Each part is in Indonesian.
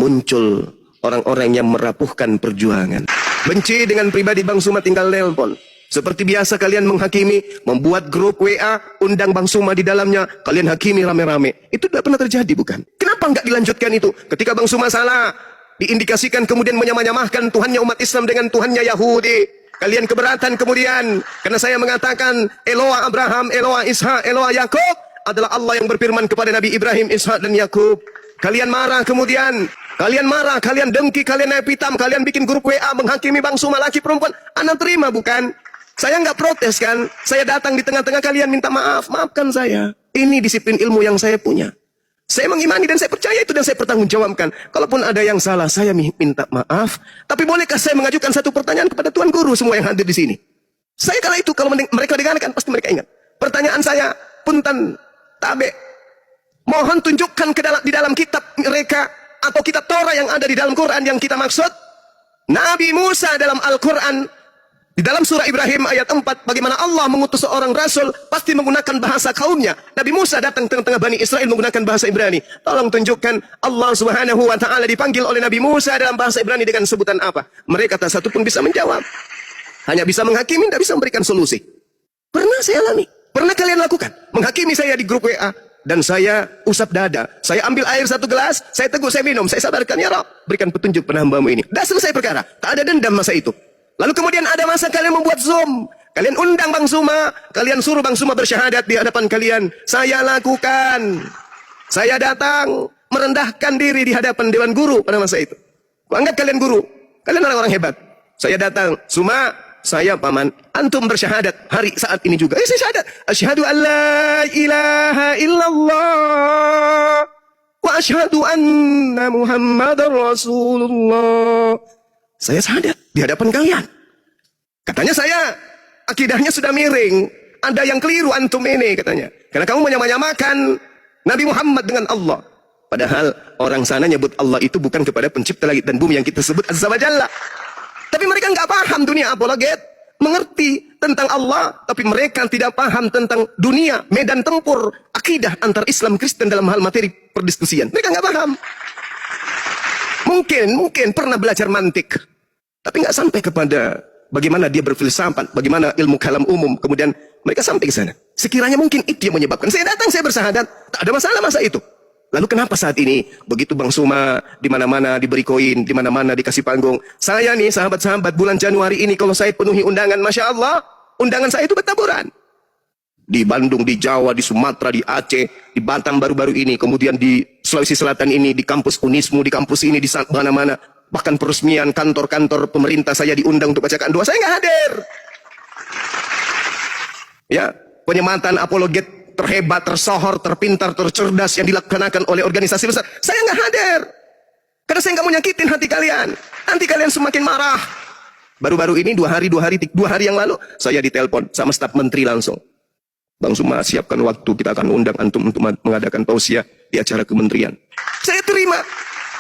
muncul orang-orang yang merapuhkan perjuangan. Benci dengan pribadi Bang Suma tinggal nelpon. Seperti biasa kalian menghakimi, membuat grup WA, undang Bang Suma di dalamnya, kalian hakimi rame-rame. Itu tidak pernah terjadi, bukan? Kenapa nggak dilanjutkan itu? Ketika Bang Suma salah, diindikasikan kemudian menyamah-nyamahkan Tuhannya umat Islam dengan Tuhannya Yahudi. Kalian keberatan kemudian, karena saya mengatakan Eloa Abraham, Eloa Ishak, Eloa Yakub adalah Allah yang berfirman kepada Nabi Ibrahim, Ishak dan Yakub. Kalian marah kemudian, kalian dengki, kalian naik pitam, kalian bikin grup WA menghakimi Bang Suma laki perempuan. Anda terima bukan? Saya nggak protes kan? Saya datang di tengah-tengah kalian minta maaf, maafkan saya. Ini disiplin ilmu yang saya punya. Saya mengimani dan saya percaya itu dan saya pertanggungjawabkan. Kalaupun ada yang salah, saya minta maaf. Tapi bolehkah saya mengajukan satu pertanyaan kepada Tuan Guru semua yang hadir di sini? Saya kala itu kalau mereka dengarkan pasti mereka ingat. Pertanyaan saya, punten tabe. Mohon tunjukkan di dalam kitab mereka atau kitab Torah yang ada di dalam Quran yang kita maksud. Nabi Musa dalam Al-Quran di dalam surah Ibrahim ayat 4, bagaimana Allah mengutus seorang rasul pasti menggunakan bahasa kaumnya. Nabi Musa datang tengah-tengah Bani Israel menggunakan bahasa Ibrani. Tolong tunjukkan Allah Subhanahu wa taala dipanggil oleh Nabi Musa dalam bahasa Ibrani dengan sebutan apa? Mereka tak satu pun bisa menjawab. Hanya bisa menghakimi, tidak bisa memberikan solusi. Pernah saya alami, pernah kalian lakukan. Menghakimi saya di grup WA dan saya usap dada. Saya ambil air satu gelas, saya teguh, saya minum, saya sadarkan, ya Rabb, berikan petunjuk pada hambamu ini. Dah selesai perkara, tak ada dendam masa itu. Lalu kemudian ada masa kalian membuat Zoom. Kalian undang Bang Suma. Kalian suruh Bang Suma bersyahadat di hadapan kalian. Saya lakukan. Saya datang merendahkan diri di hadapan Dewan Guru pada masa itu. Anggap kalian guru. Kalian orang-orang hebat. Saya datang. Suma, saya paman. Antum bersyahadat hari saat ini juga. Saya syahadat. Asyhadu an la ilaha illallah. Wa asyhadu anna Muhammadar Rasulullah. Saya syahadat di hadapan kalian. Katanya saya akidahnya sudah miring. Ada yang keliru antum ini katanya. Karena kamu menyamah-nyamakan Nabi Muhammad dengan Allah. Padahal orang sana nyebut Allah itu bukan kepada pencipta langit dan bumi yang kita sebut Azza wa Jalla. Tapi mereka nggak paham dunia apologet. Mengerti tentang Allah. Tapi mereka tidak paham tentang dunia, medan tempur, akidah antar Islam Kristen dalam hal materi perdiskusian. Mereka nggak paham. Mungkin pernah belajar mantik. Tapi nggak sampai kepada bagaimana dia berfilsafat, bagaimana ilmu kalam umum. Kemudian mereka sampai ke sana. Sekiranya mungkin itu yang menyebabkan. Saya datang, saya bersahadat. Tak ada masalah masa itu. Lalu kenapa saat ini begitu Bang Suma di mana-mana diberi koin, di mana-mana dikasih panggung. Saya nih sahabat-sahabat bulan Januari ini kalau saya penuhi undangan, Masya Allah, undangan saya itu bertaburan. Di Bandung, di Jawa, di Sumatera, di Aceh, di Batam baru-baru ini, kemudian di Sulawesi Selatan ini, di kampus Unismu, di kampus ini, di mana-mana. Bahkan peresmian kantor-kantor pemerintah saya diundang untuk bacakan doa. Saya nggak hadir. Ya, penyematan apologet terhebat, tersohor, terpintar, tercerdas yang dilaksanakan oleh organisasi besar. Saya nggak hadir. Karena saya nggak mau nyakitin hati kalian. Nanti kalian semakin marah. Baru-baru ini dua hari yang lalu saya ditelepon sama staf menteri langsung. Bang Suma, siapkan waktu, kita akan undang antum untuk mengadakan tausiah di acara kementerian. Saya terima.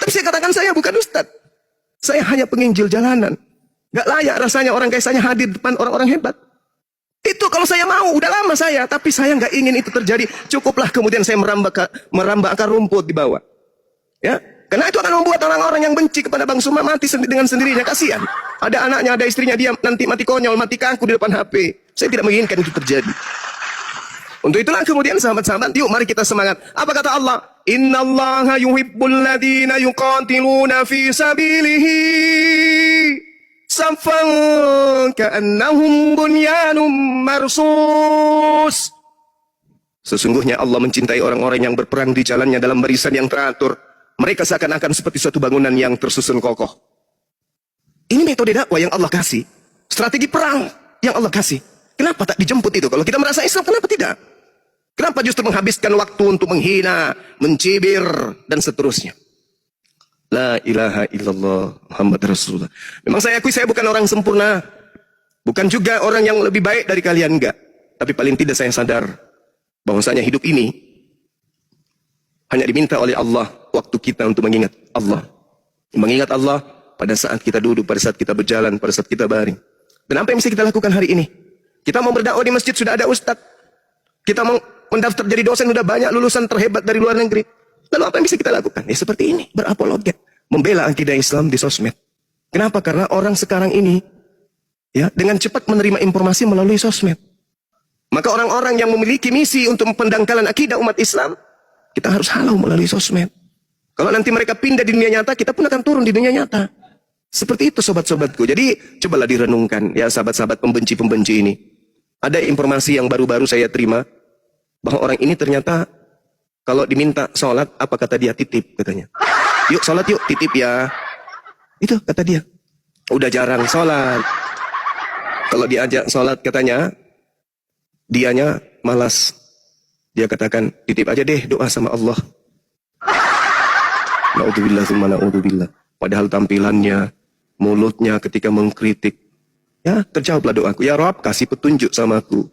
Tapi saya katakan saya bukan ustadz. Saya hanya penginjil jalanan. Gak layak rasanya orang kayak saya hadir depan orang-orang hebat. Itu kalau saya mau, udah lama saya. Tapi saya gak ingin itu terjadi. Cukuplah kemudian saya merambah akar rumput di bawah. Ya, karena itu akan membuat orang-orang yang benci kepada Bang Suma mati dengan sendirinya. Kasihan. Ada anaknya, ada istrinya, dia nanti mati konyol, mati kaku di depan HP. Saya tidak menginginkan itu terjadi. Untuk itulah kemudian sahabat-sahabat, yuk mari kita semangat. Apa kata Allah? Innallaha yuhibbul ladina yuqatiluna fi sabilihi saffan ka'annahum bunyanum marsus. Sesungguhnya Allah mencintai orang-orang yang berperang di jalannya dalam barisan yang teratur. Mereka seakan-akan seperti suatu bangunan yang tersusun kokoh. Ini metode dakwah yang Allah kasih. Strategi perang yang Allah kasih. Kenapa tak dijemput itu? Kalau kita merasa Islam, kenapa tidak? Kenapa justru menghabiskan waktu untuk menghina, mencibir, dan seterusnya? La ilaha illallah Muhammad Rasulullah. Memang saya akui saya bukan orang sempurna. Bukan juga orang yang lebih baik dari kalian, enggak. Tapi paling tidak saya sadar bahwasanya hidup ini hanya diminta oleh Allah waktu kita untuk mengingat Allah. Mengingat Allah pada saat kita duduk, pada saat kita berjalan, pada saat kita baring. Dan apa yang bisa kita lakukan hari ini? Kita mau berdakwah di masjid, sudah ada ustadz. Kita mau mendaftar jadi dosen, sudah banyak lulusan terhebat dari luar negeri. Lalu apa yang bisa kita lakukan? Ya seperti ini, berapologet. membela akidah Islam di sosmed. Kenapa? Karena orang sekarang ini ya dengan cepat menerima informasi melalui sosmed. Maka orang-orang yang memiliki misi untuk pendangkalan akidah umat Islam, kita harus halau melalui sosmed. Kalau nanti mereka pindah di dunia nyata, kita pun akan turun di dunia nyata. Seperti itu sobat-sobatku. Jadi cobalah direnungkan ya sahabat-sahabat pembenci-pembenci ini. Ada informasi yang baru-baru saya terima, bahwa orang ini ternyata kalau diminta sholat, apa kata dia? Titip katanya. Yuk sholat yuk, titip ya. Itu kata dia. Udah jarang sholat. Kalau diajak sholat katanya, dianya malas. Dia katakan, titip aja deh doa sama Allah. Na'udzubillah tsumma na'udzubillah. Padahal tampilannya, mulutnya ketika mengkritik, ya terjawablah doaku. Ya Rabb, kasih petunjuk sama aku.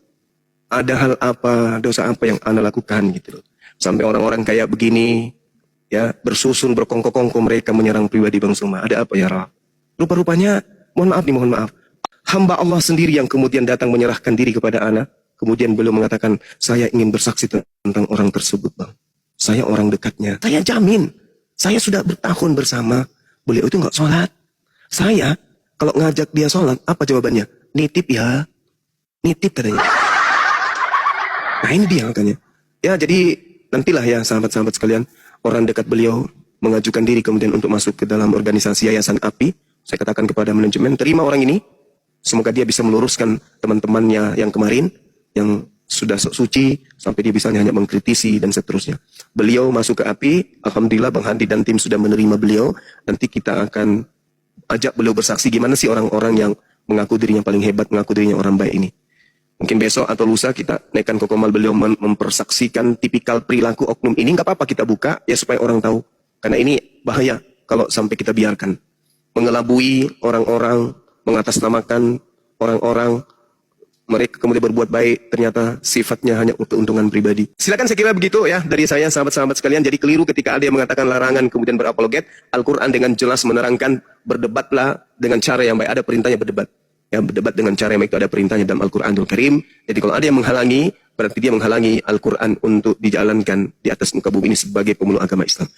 Ada hal apa, dosa apa yang ana lakukan gitu loh. Sampai orang-orang kayak begini, ya bersusun berkongko-kongko mereka menyerang pribadi Bang Suma. Ada apa ya Rabb? Rupa-rupanya, mohon maaf, hamba Allah sendiri yang kemudian datang menyerahkan diri kepada ana. Kemudian beliau mengatakan, saya ingin bersaksi tentang orang tersebut Bang. Saya orang dekatnya. Saya jamin, saya sudah bertahun bersama. Beliau itu nggak sholat. Saya, kalau ngajak dia sholat, apa jawabannya? Nitip ya. Nitip katanya. Nah ini dia makanya. Ya jadi nantilah ya sahabat-sahabat sekalian, orang dekat beliau mengajukan diri kemudian untuk masuk ke dalam organisasi Yayasan API. Saya katakan kepada manajemen, terima orang ini. Semoga dia bisa meluruskan teman-temannya yang kemarin, yang sudah sok suci, sampai dia bisa hanya mengkritisi dan seterusnya. Beliau masuk ke API, alhamdulillah Bang Handi dan tim sudah menerima beliau. Nanti kita akan ajak beliau bersaksi gimana sih orang-orang yang mengaku dirinya paling hebat, mengaku dirinya orang baik ini. Mungkin besok atau lusa kita naikkan kokomal beliau mempersaksikan tipikal perilaku oknum ini. Nggak apa-apa kita buka ya supaya orang tahu. Karena ini bahaya kalau sampai kita biarkan. Mengelabui orang-orang, mengatasnamakan orang-orang, mereka kemudian berbuat baik, ternyata sifatnya hanya untuk keuntungan pribadi. Silakan saya kira begitu ya dari saya sahabat-sahabat sekalian. Jadi keliru ketika ada yang mengatakan larangan kemudian berapologet. Al-Quran dengan jelas menerangkan berdebatlah dengan cara yang baik. Ada perintahnya berdebat. Ya, berdebat dengan cara yang baik itu ada perintahnya dalam Al-Quranul Karim. Jadi kalau ada yang menghalangi, berarti dia menghalangi Al-Quran untuk dijalankan di atas muka bumi ini sebagai pemeluk agama Islam.